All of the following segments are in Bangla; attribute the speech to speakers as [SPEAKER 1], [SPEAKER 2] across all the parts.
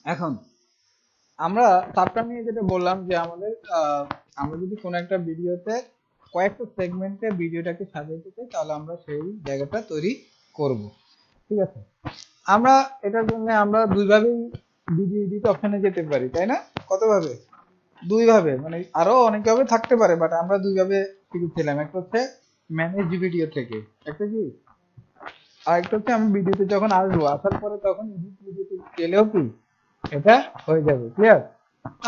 [SPEAKER 1] এখন আমরা সাবটা নিয়ে যেটা বললাম যে আমাদের আমরা যদি কোনো একটা ভিডিওতে কয়েকটা সেগমেন্টে ভিডিওটাকে সাজাইতে চাই তাহলে আমরা সেই জায়গাটা তৈরি করব। ঠিক আছে, আমরা এটার জন্য আমরা দুইভাবেই ভিডিও এডিট অপশনে যেতে পারি, তাই না? কতভাবে? দুইভাবে, মানে আরো অনেকভাবে থাকতে পারে, বাট আমরা দুইভাবে শিখেছিলাম। একটা হচ্ছে ম্যানেজ ভিডিও থেকে, একটা কি, আর একটা হচ্ছে আমি ভিডিওতে যখন আসবো, আসার পরে তখন এডিট ভিডিওতে গেলেও কি এটা হয়ে যাবে। ক্লিয়ার?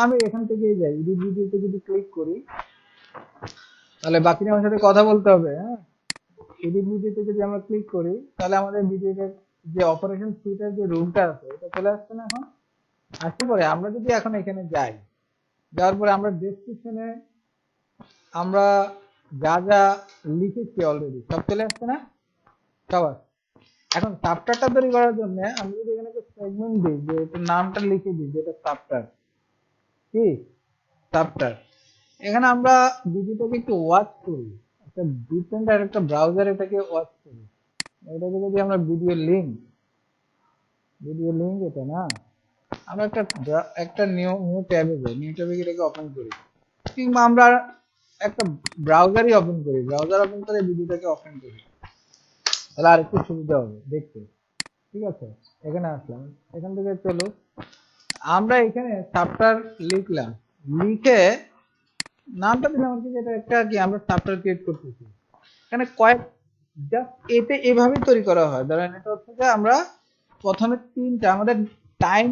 [SPEAKER 1] আমি এখান থেকেই যাই, এডিট ভিডিওতে যদি ক্লিক করি তাহলে বাকি আমার সাথে কথা বলতে হবে। হ্যাঁ, এডিট ভিডিওতে যদি আমরা ক্লিক করি তাহলে আমাদের ভিডিওটার যে অপারেশন সুইটের যে রুমটা আছে এটা চলে আসছে না এখন? আসতে পরে আমরা যদি এখন এখানে যাই, যাওয়ার পরে আমরা ডেসক্রিপশনে আমরা যা যা লিখেছি অলরেডি সব চলে আসছে না সবার? এখন সাবটারটা তৈরি করার জন্য আমি যদি এখানে একটা সেগমেন্ট দিই, যে এটার নামটা লিখে দিই যেটা সাবটার, কি সাবটার, এখানে আমরা ভিডিওটাকে একটু ওয়াচ করি, একটা ডিফারেন্ট আর একটা ব্রাউজার এটাকে ওয়াচ করি। এটাকে যদি আমরা ভিডিও লিঙ্ক এটা না, আমরা একটা নিউ নিউ ট্যাবে যাই, নিউ ট্যাবে এটাকে ওপেন করি, কিংবা আমরা একটা ব্রাউজারই ওপেন করি, ব্রাউজার ওপেন করে ভিডিওটাকে ওপেন করি, তাহলে আরেকটু সুবিধা হবে দেখতে। ঠিক আছে, এখানে আসলাম, এখান থেকে চলো আমরা এখানে সাবটার লিখলাম, লিখে নামটা দিলাম আর কি, যেটা একটা কি আমরা সাবটার ক্রিয়েট করতেছি। এখানে কয়েক জাস্ট এতে এভাবেই তৈরি করা হয়। ধরেন এটা হচ্ছে যে আমরা প্রথমে তিনটা আমাদের টাইম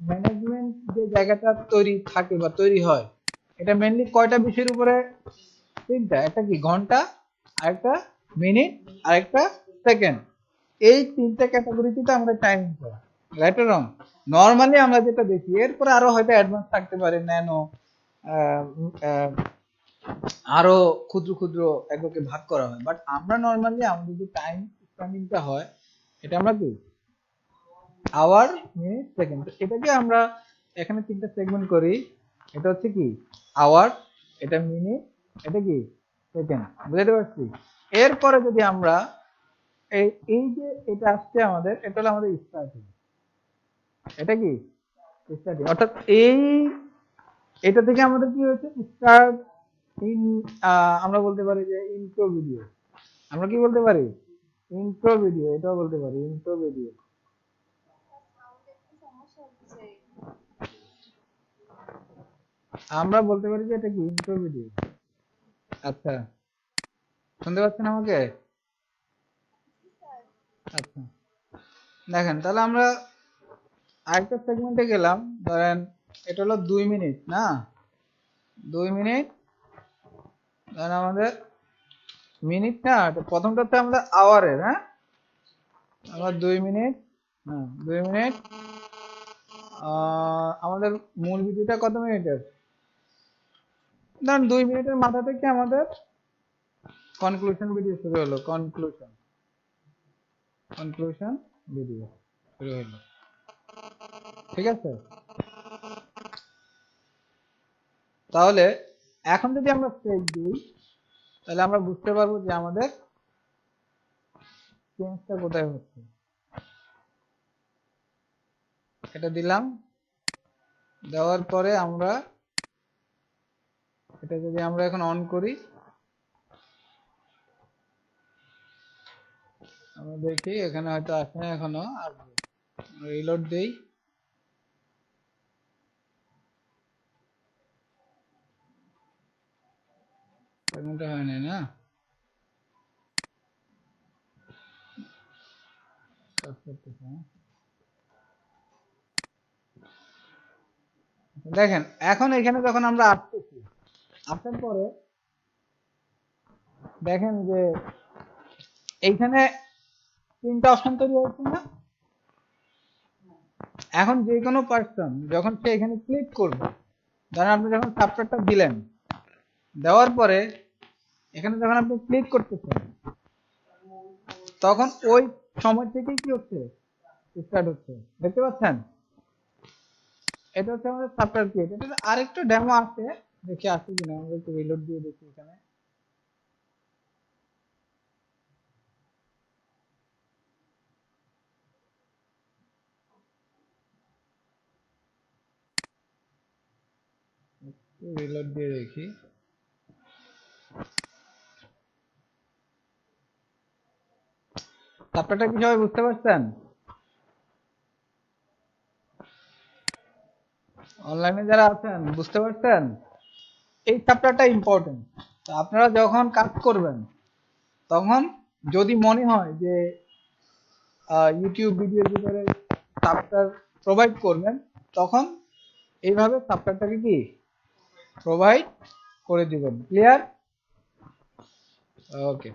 [SPEAKER 1] ম্যানেজমেন্ট যে জায়গাটা তৈরি থাকে বা তৈরি হয়, এটা মেনলি কয়টা বিষয়ের উপরে? তিনটা, একটা কি ঘন্টা, আরেকটা মিনিট, আরেকটা সেকেন্ড। এই তিনটা ক্যাটাগরিতে আমরা time pi, right or wrong? Normally আমরা যেটা দেখি, এরপরে আরো হয়তো অ্যাডভান্স থাকতে পারে, ন্যানো, আরো ক্ষুদ্র ক্ষুদ্র এককে ভাগ করা হয়, বাট আমরা নর্মালি আমাদের যে টাইম স্প্যানিংটা হয় এটা আমরা কি আওয়ার, মিনিট, সেকেন্ড, এটাকে আমরা এখানে তিনটা সেগমেন্ট করি। এটা হচ্ছে কি আওয়ার, এটা মিনিট, এটা কি সেকেন্ড, বুঝতে পারছি? এরপরে যদি আমরা এই এই যে এটা আসছে আমাদের, এটা হলো আমাদের স্টার্টিং, এটা কি স্টার্টিং, অর্থাৎ এই এটা থেকে আমাদের কি হয়েছে স্টার্ট ইন, আমরা বলতে পারি যে ইন্ট্রো ভিডিও, আমরা কি বলতে পারি ইন্ট্রো ভিডিও, এটাও বলতে পারি ইন্ট্রো ভিডিও। আমরা বলতে পারি যে এটা কি ইন্ট্রো ভিডিও। আচ্ছা, শুনতে পাচ্ছেন আমাকে? আচ্ছা, দেখেন তাহলে আমরা আরেকটা সেগমেন্টে গেলাম, ধরেন এটা হলো 2 মিনিট না, 2 মিনিট, ধরেন আমাদের মিনিট না, প্রথমটাতে আমাদের আওয়ারের, হ্যাঁ আমরা 2 মিনিট, হ্যাঁ 2 মিনিট, আমাদের মূল ভিডিওটা কত মিনিটের? ধরেন 2 মিনিটের মাথা থেকে আমাদের কনক্লুশন ভিডিও শুরু হলো, কনক্লুশন ভিডিও শুরু হলো। ঠিক আছে, তাহলে এখন যদি আমরা সেভ দিই তাহলে আমরা বুঝতে পারবো যে আমাদের চেঞ্জটা কোথায় হচ্ছে। এটা দিলাম, দেওয়ার পরে আমরা এটা যদি আমরা এখন অন করি, আমরা দেখি এখানে হয়তো আসে না, এখনো আসবে, রিলোড দেই, এমনটা হয় না না, কাজ করতেছে না। দেখেন এখন এখানে যখন আমরা আসতেছি, আসার পরে দেখেন যে এইখানে তিনটা অপশন তৈরি হচ্ছে না। এখন যে কোনো পার্সন যখন সে এখানে ক্লিক করবে, ধরেন আপনি যখন সাবটারটা দিলেন, দেওয়ার পরে এখানে যখন আপনি ক্লিক করতেছেন তখন ওই সময় থেকেই কি হচ্ছে স্টার্ট হচ্ছে, দেখতে পাচ্ছেন? এটা হচ্ছে আমাদের সাবটার ক্রিয়েট। এটা আরেকটু ডেমো আছে, দেখি আসছে কিনা, আমরা একটু রিলোড দিয়ে দেখি এখানে। রিলোড দিয়ে দেখি। চ্যাপ্টারটা কি সবাই বুঝতে পারছেন? অনলাইনে যারা আছেন বুঝতে পারছেন? এই চ্যাপ্টারটা ইম্পর্টেন্ট। আপনারা যখন কাজ করবেন তখন যদি মনে হয় যে ইউটিউব ভিডিওর ভিতরে চ্যাপ্টার প্রোভাইড করবেন, তখন এইভাবে চ্যাপ্টারটাকে কি প্রোভাইড করে দিবেন। ক্লিয়ার? ওকে।